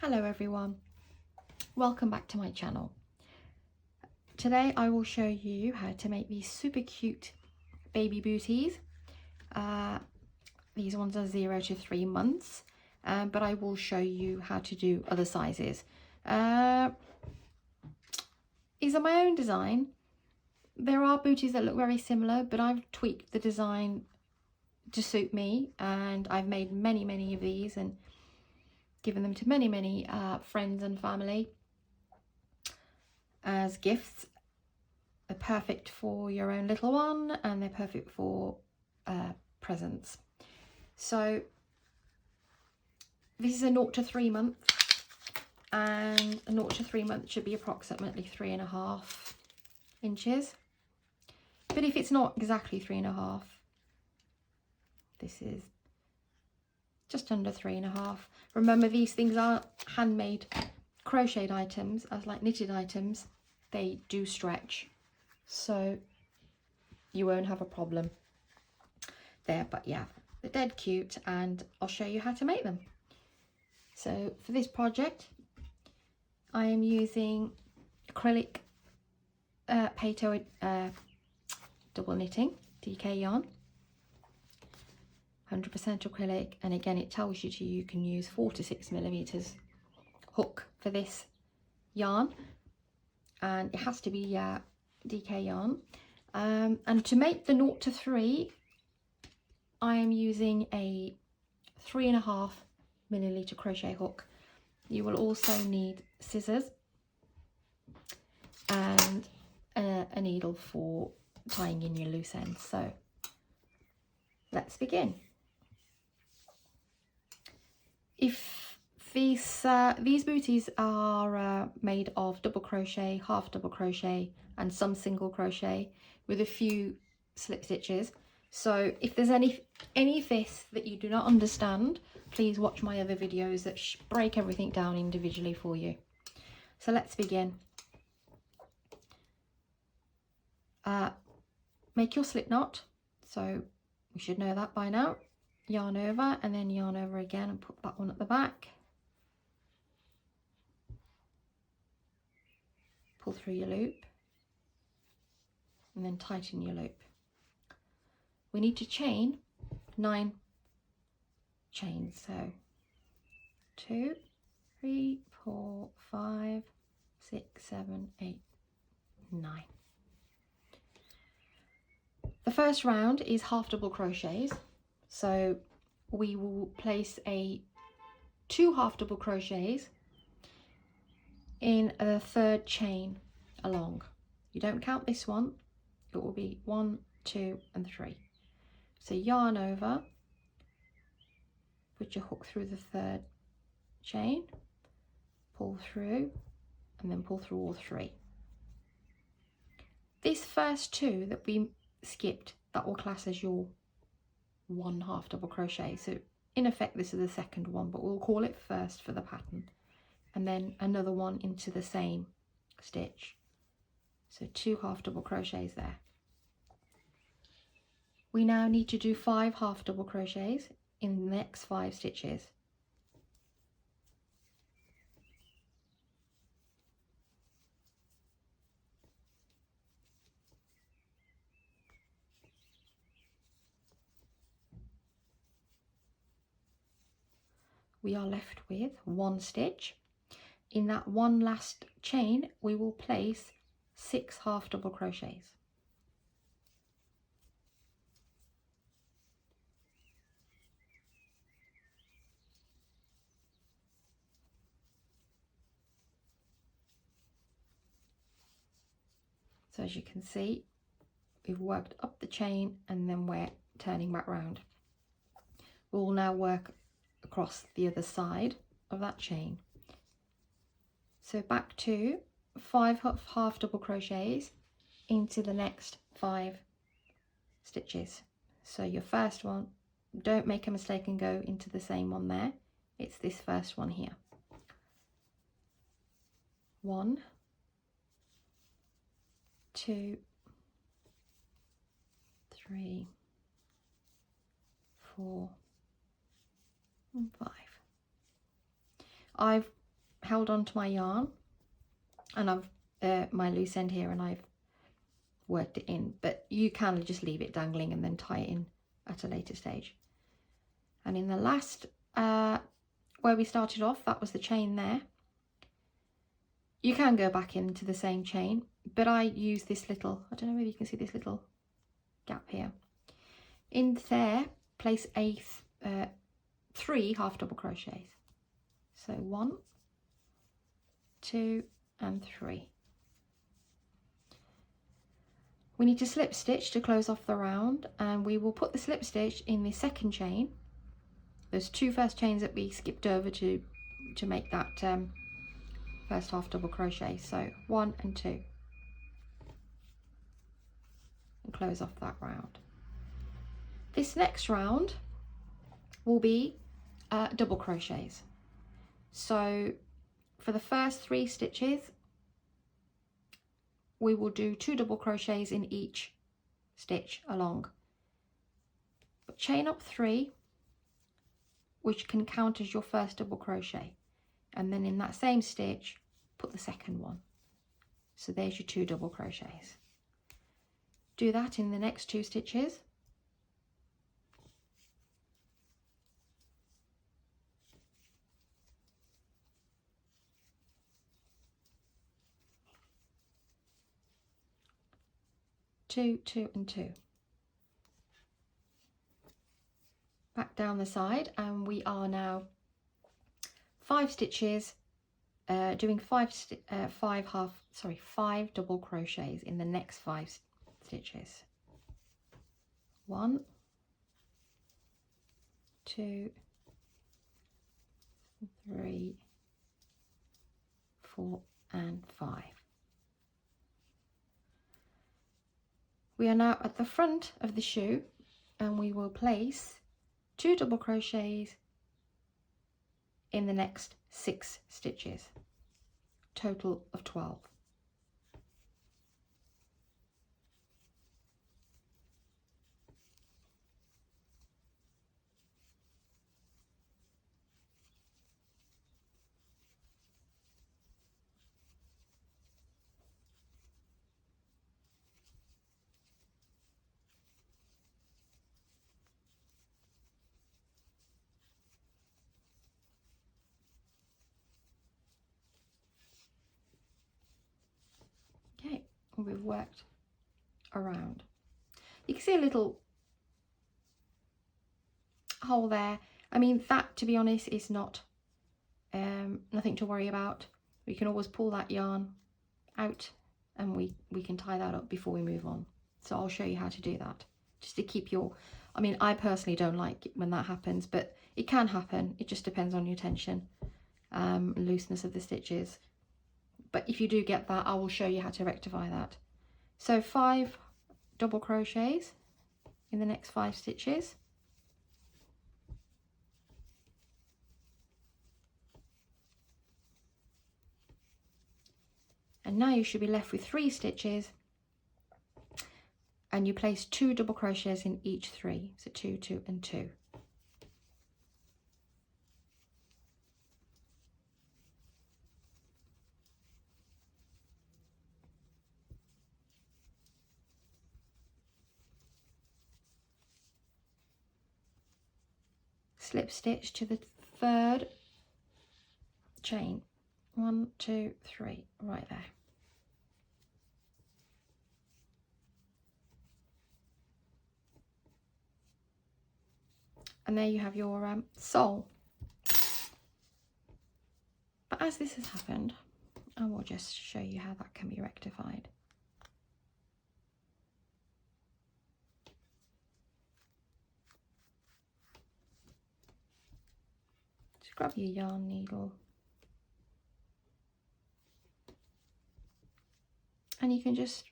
Hello everyone, welcome back to my channel. Today I will show you how to make these super cute baby booties. These ones are 0 to 3 months, but I will show you how to do other sizes. These are my own design. There are booties that look very similar, but I've tweaked the design to suit me, and I've made many of these and given them to many friends and family as gifts. They're perfect for your own little one, and they're perfect for presents. So this is a 0 to 3 month, and a 0 to 3 month should be approximately 3.5 inches. But if it's not exactly 3.5, this is just under 3.5. Remember, these things are handmade crocheted items, as like knitted items. They do stretch, so you won't have a problem there. But yeah, they're dead cute, and I'll show you how to make them. So for this project, I am using acrylic Pato double knitting DK yarn, 100% acrylic, and again it tells you can use 4 to 6 millimeters hook for this yarn, and it has to be DK yarn. And to make the 0 to 3, I am using a 3.5 milliliter crochet hook. You will also need scissors and a needle for tying in your loose ends. So let's begin. If these booties are made of double crochet, half double crochet, and some single crochet with a few slip stitches. So if there's any of this that you do not understand, please watch my other videos that break everything down individually for you. So let's begin. Make your slip knot. So we should know that by now. Yarn over and then yarn over again and put that one at the back. Pull through your loop and then tighten your loop. We need to chain 9 chains. So 2, 3, 4, 5, 6, 7, 8, 9. The first round is half double crochets. So we will place 2 half double crochets in a third chain along. You don't count this one, it will be 1, 2 and 3. So yarn over, put your hook through the third chain, pull through, and then pull through all 3. This first 2 that we skipped, that will class as your 1 half double crochet. So in effect this is the second one, but we'll call it first for the pattern, and then another one into the same stitch. So 2 half double crochets there. We now need to do 5 half double crochets in the next 5 stitches. We are left with 1 stitch. In that one last chain we will place 6 half double crochets. So as you can see, we've worked up the chain and then we're turning back round. We'll now work across the other side of that chain. So back to 5 half double crochets into the next 5 stitches. So your first one, don't make a mistake and go into the same one there. It's this first one here. 1, 2, 3, 4 and 5. I've held on to my yarn, and I've my loose end here, and I've worked it in, but you can just leave it dangling and then tie it in at a later stage. And in the last where we started off, that was the chain there. You can go back into the same chain, but I use this little, I don't know whether you can see this little gap here. In there, place a 3 half double crochets. So 1, 2 and 3. We need to slip stitch to close off the round, and we will put the slip stitch in the second chain. Those 2 first chains that we skipped over to make that first half double crochet. So 1 and 2, and close off that round. This next round will be double crochets. So for the first 3 stitches, we will do 2 double crochets in each stitch along, but chain up 3, which can count as your first double crochet, and then in that same stitch put the second one. So there's your 2 double crochets. Do that in the next 2 stitches. Two, 2 and 2. Back down the side, and we are now 5 stitches, doing 5 double crochets in the next 5 stitches. 1, 2, 3, 4 and 5. We are now at the front of the shoe, and we will place 2 double crochets in the next 6 stitches, total of 12. Okay, we've worked around. You can see a little hole there. I mean, that, to be honest, is not nothing to worry about. We can always pull that yarn out, and we can tie that up before we move on. So I'll show you how to do that, just to keep your, I mean, I personally don't like it when that happens, but it can happen. It just depends on your tension, looseness of the stitches. But if you do get that, I will show you how to rectify that. So 5 double crochets in the next 5 stitches. And now you should be left with 3 stitches, and you place 2 double crochets in each 3. So 2, 2 and 2. Slip stitch to the 3rd chain. 1, 2, 3, right there. And there you have your sole. But as this has happened, I will just show you how that can be rectified. Just grab your yarn needle, and you can just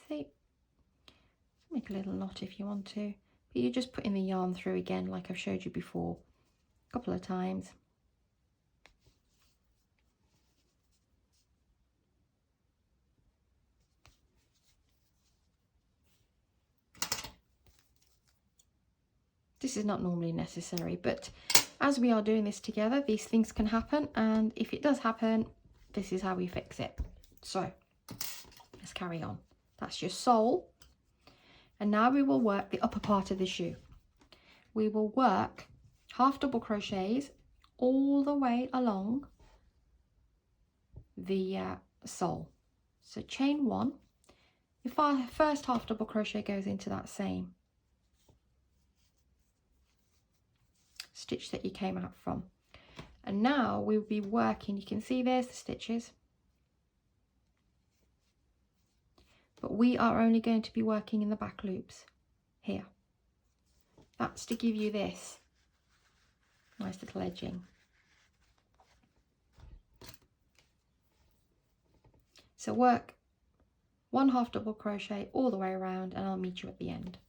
see, make a little knot if you want to, but you're just putting the yarn through again like I've showed you before a couple of times. This is not normally necessary, but as we are doing this together, these things can happen, and if it does happen, this is how we fix it. So let's carry on. That's your sole, and now we will work the upper part of the shoe. We will work half double crochets all the way along the sole. So chain 1. If our first half double crochet goes into that same stitch that you came out from, and now we'll be working, you can see there's the stitches, but we are only going to be working in the back loops here. That's to give you this nice little edging. So work 1 half double crochet all the way around, and I'll meet you at the end.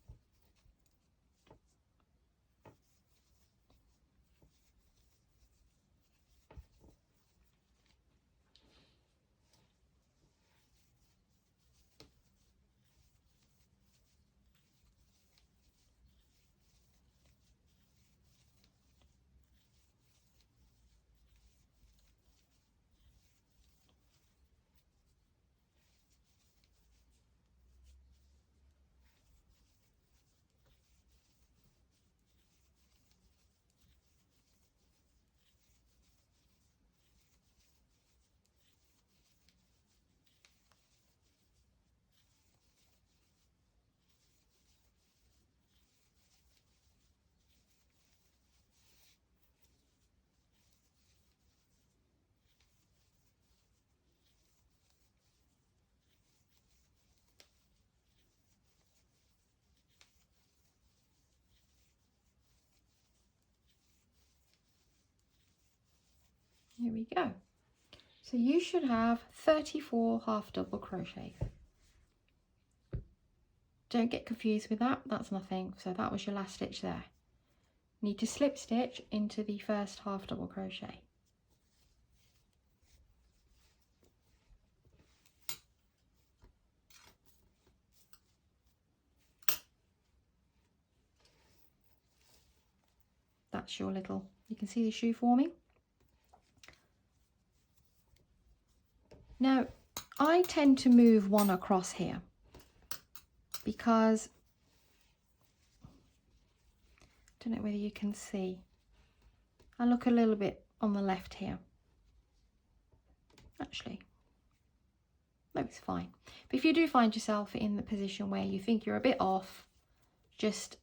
Here we go. So you should have 34 half double crochets. Don't get confused with that, that's nothing. So that was your last stitch there. You need to slip stitch into the first half double crochet. That's your little, you can see the shoe forming. Now, I tend to move one across here because, I don't know whether you can see, I look a little bit on the left here. Actually, no, it's fine. But if you do find yourself in the position where you think you're a bit off, just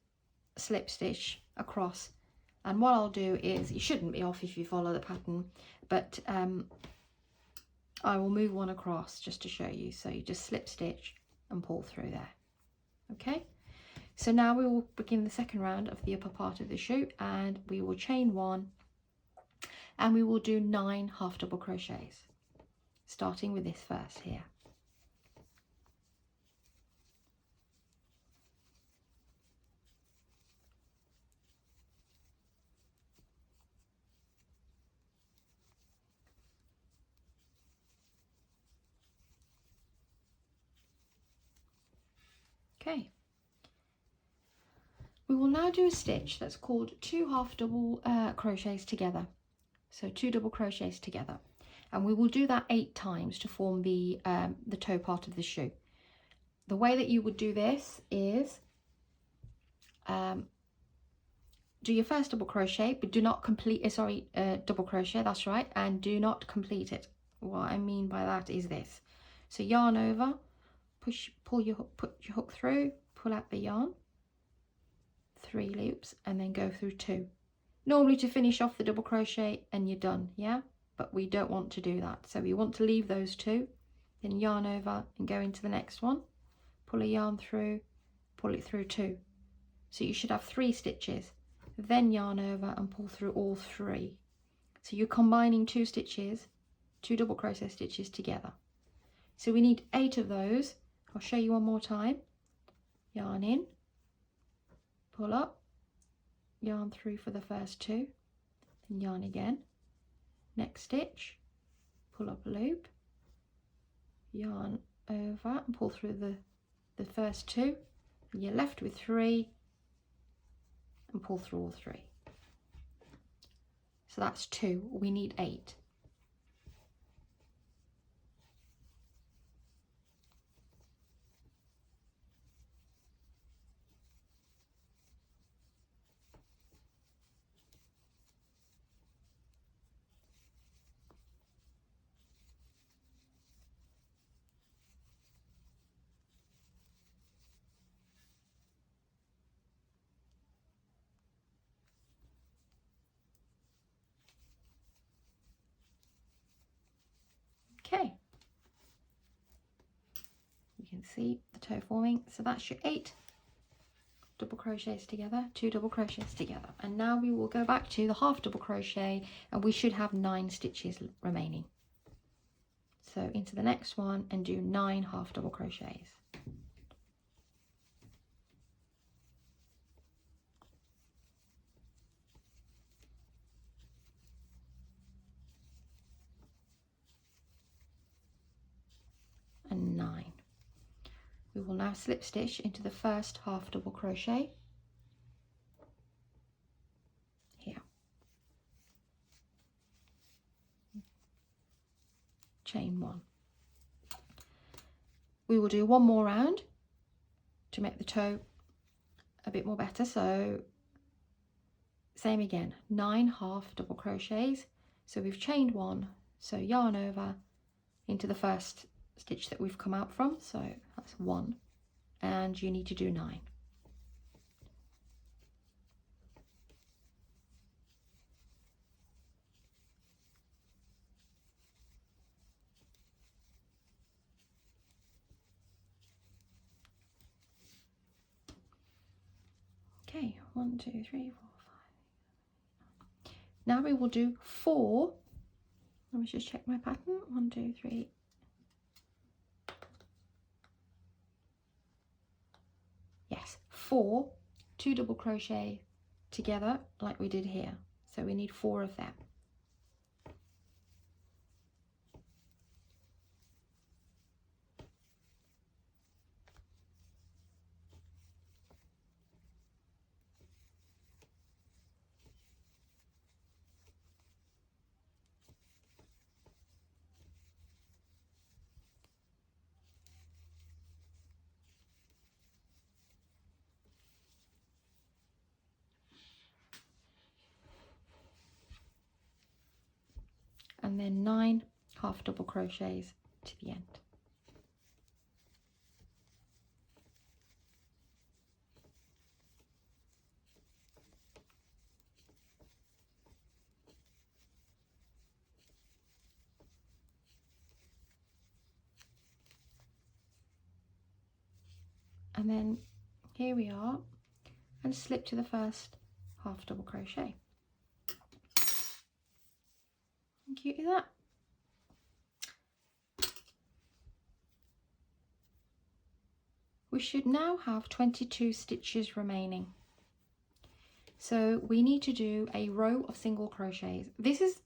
slip stitch across. And what I'll do is, you shouldn't be off if you follow the pattern, but I will move one across just to show you. So you just slip stitch and pull through there. Okay, so now we will begin the second round of the upper part of the shoe, and we will chain 1, and we will do 9 half double crochets, starting with this first here. Okay, we will now do a stitch that's called 2 half double crochets together. So 2 double crochets together, and we will do that 8 times to form the toe part of the shoe. The way that you would do this is do your first double crochet, but do not complete double crochet, that's right, and do not complete it. What I mean by that is this. So yarn over, put your hook through, pull out the yarn, 3 loops, and then go through 2. Normally to finish off the double crochet and you're done, yeah? But we don't want to do that. So we want to leave those 2, then yarn over and go into the next one, pull a yarn through, pull it through 2. So you should have 3 stitches, then yarn over and pull through all 3. So you're combining 2 stitches, 2 double crochet stitches together. So we need 8 of those. I'll show you one more time. Yarn in, pull up, yarn through for the first 2, then yarn again, next stitch, pull up a loop, yarn over and pull through the first 2, and you're left with 3, and pull through all 3. So that's 2. We need 8. Okay, you can see the toe forming. So that's your 8 double crochets together, 2 double crochets together. And now we will go back to the half double crochet, and we should have 9 stitches remaining. So into the next one and do 9 half double crochets. And 9. We will now slip stitch into the first half double crochet here. Chain 1. We will do one more round to make the toe a bit more better. So same again, 9 half double crochets. So we've chained 1, so yarn over into the first stitch that we've come out from, so that's 1, and you need to do 9. Okay, 1, 2, 3, 4, 5. Now we will do 4. Let me just check my pattern. 1, 2, 3. Yes, 4 2 double crochet together like we did here. So we need 4 of them. And then 9 half double crochets to the end. And then here we are, and slip to the first half double crochet. How cute is that? We should now have 22 stitches remaining. So we need to do a row of single crochets. This is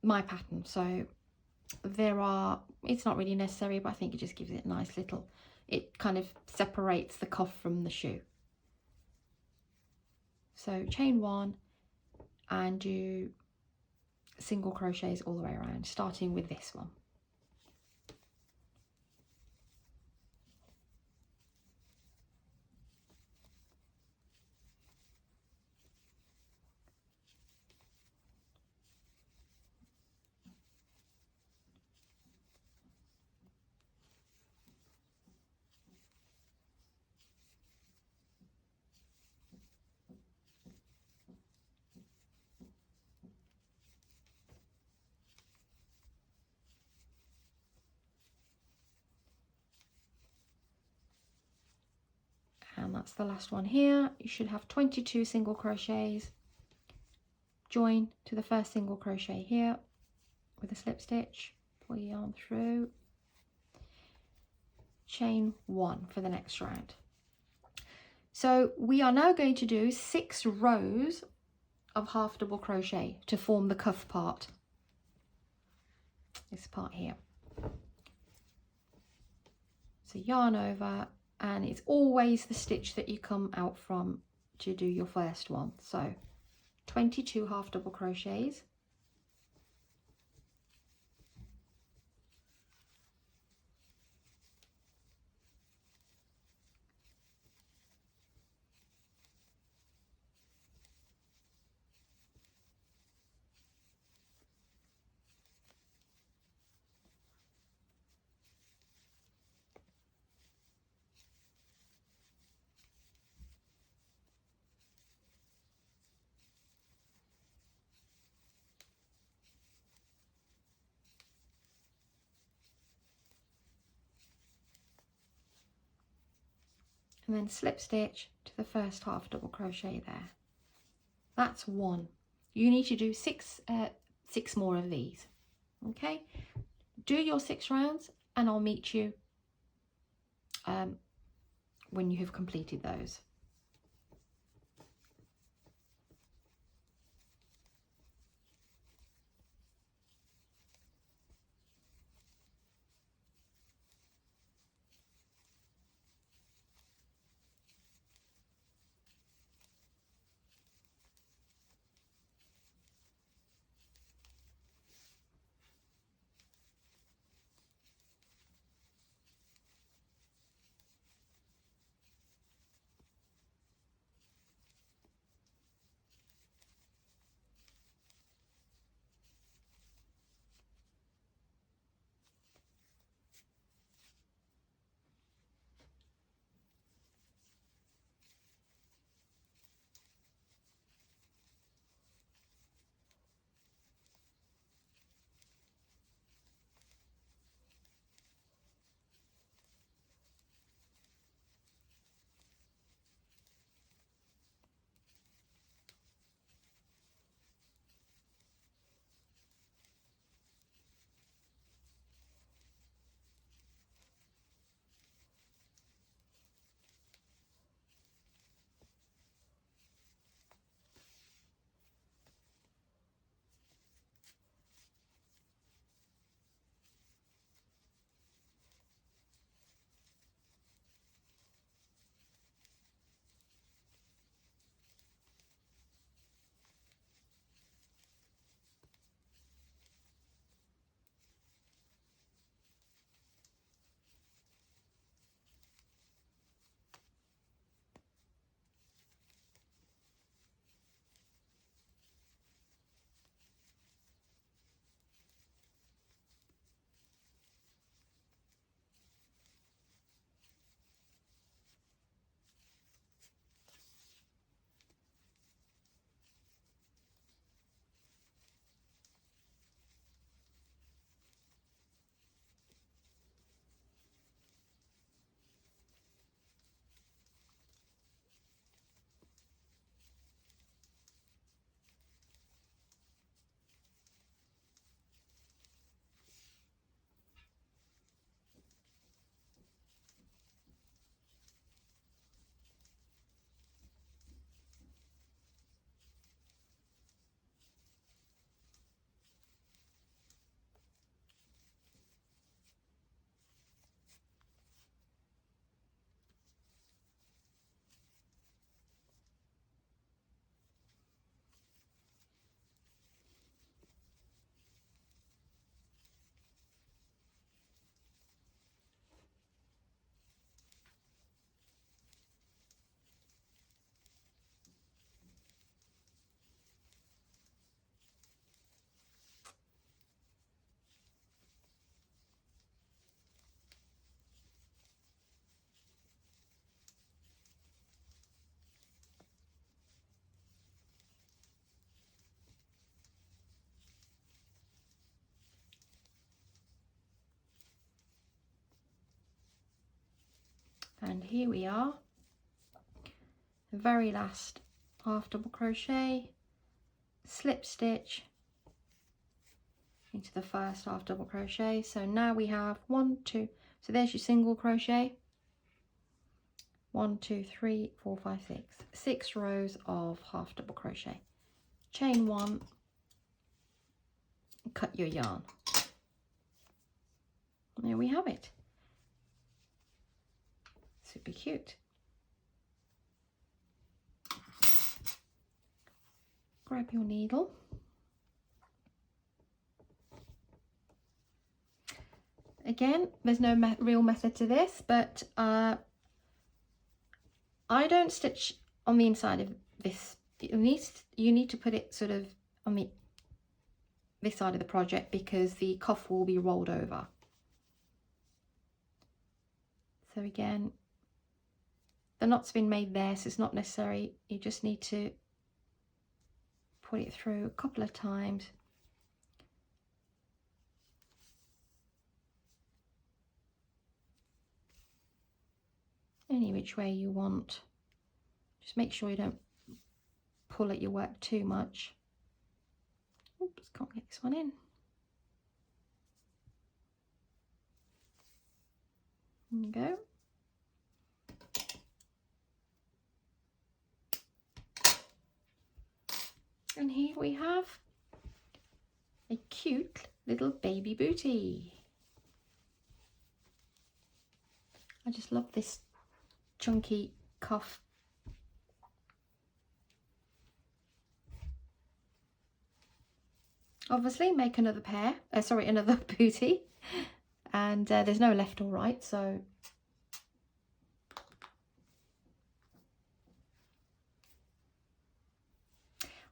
my pattern, so it's not really necessary, but I think it just gives it a nice little, it kind of separates the cuff from the shoe. So chain 1 and do single crochets all the way around, starting with this one. And that's the last one here. You should have 22 single crochets. Join to the first single crochet here with a slip stitch, pull your yarn through, chain 1 for the next round. So we are now going to do 6 rows of half double crochet to form the cuff part, this part here. So yarn over, and it's always the stitch that you come out from to do your first one. So 22 half double crochets, and then slip stitch to the first half double crochet there. That's one. You need to do six more of these. Okay, do your 6 rounds and I'll meet you when you have completed those. And here we are, the very last half double crochet, slip stitch into the first half double crochet. So now we have 1, 2, so there's your single crochet, 1, 2, 3, 4, 5, 6, 6 rows of half double crochet. Chain 1, cut your yarn. There we have it. Super cute. grab your needle. Again, there's no real method to this, but I don't stitch on the inside of this. You need to put it sort of on this side of the project because the cuff will be rolled over. So again, the knot's been made there, so it's not necessary. You just need to put it through a couple of times. Any which way you want. Just make sure you don't pull at your work too much. Oops, can't get this one in. There we go. And here we have a cute little baby bootie. I just love this chunky cuff. Obviously make another pair, another bootie, and there's no left or right, so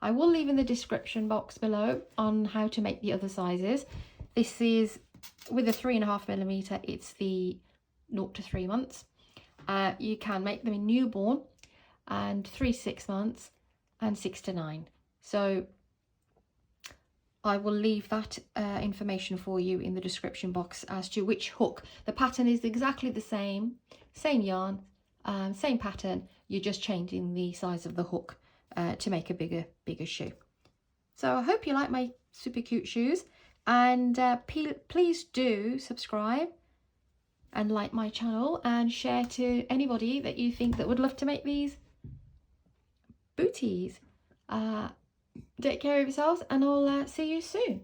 I will leave in the description box below on how to make the other sizes. This is with a 3.5mm, it's the 0 to 3 months. You can make them in newborn and 3 to 6 months and 6 to 9. So I will leave that information for you in the description box as to which hook. The pattern is exactly the same yarn, same pattern. You're just changing the size of the hook to make a bigger shoe. So I hope you like my super cute shoes, and please do subscribe and like my channel and share to anybody that you think that would love to make these booties. Take care of yourselves, and I'll see you soon.